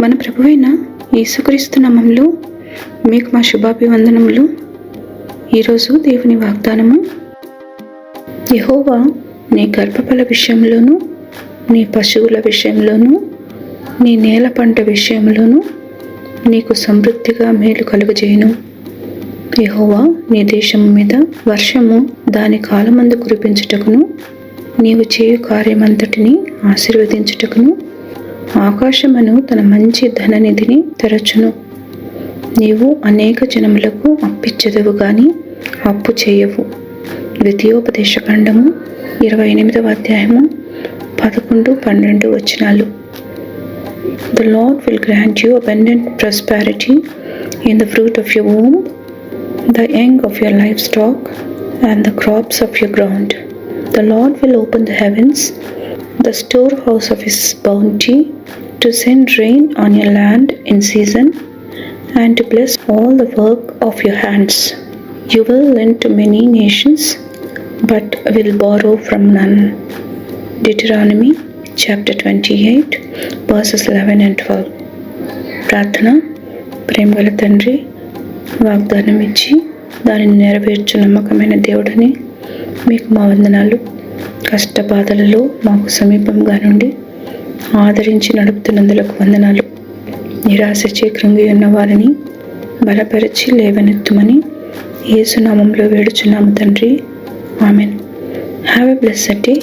మన ప్రభువైన యేసుక్రీస్తు నామములో మీకు మా శుభాభివందనములు. ఈరోజు దేవుని వాగ్దానము: యెహోవా నీ గర్భఫల విషయంలోను, నీ పశువుల విషయంలోను, నీ నేల పంట విషయంలోను నీకు సమృద్ధిగా మేలు కలుగజేయును. యెహోవా నీ దేశము మీద వర్షము దాని కాలమందు కురిపించుటకును, నీవు చేయు కార్యమంతటిని ఆశీర్వదించుటకును ఆకాశమును తన మంచి ధననిధిని తెరచును. నీవు అనేక జనములకు అప్పిచ్చెదవు గాని అప్పు చేయవు. ద్వితీయోపదేశకాండము 28వ అధ్యాయము 11-12 వచనాలు. The Lord will grant you abundant prosperity in the fruit of your womb, the young of your livestock, and the crops of your ground. The Lord will open the heavens, the storehouse of his bounty, to send rain on your land in season, and to bless all the work of your hands. You will lend to many nations, but will borrow from none. Deuteronomy chapter 28 verses 11 and 12. ప్రార్థన. ప్రేమగల తండ్రి, వాగ్దానం ఇచ్చి దానిని నెరవేర్చు నమ్మకమైన దేవుడని మీకు మా వందనాలు. కష్టబాధలలో మాకు సమీపంగా నుండి ఆదరించి నడుపుతున్నందులకు వందనాలు. నిరాశచే కృంగి ఉన్న వారిని బలపరిచి లేవనెత్తుమని యేసునామంలో వేడుచున్నాము తండ్రి. Amen. Have a blessed day.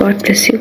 God bless you.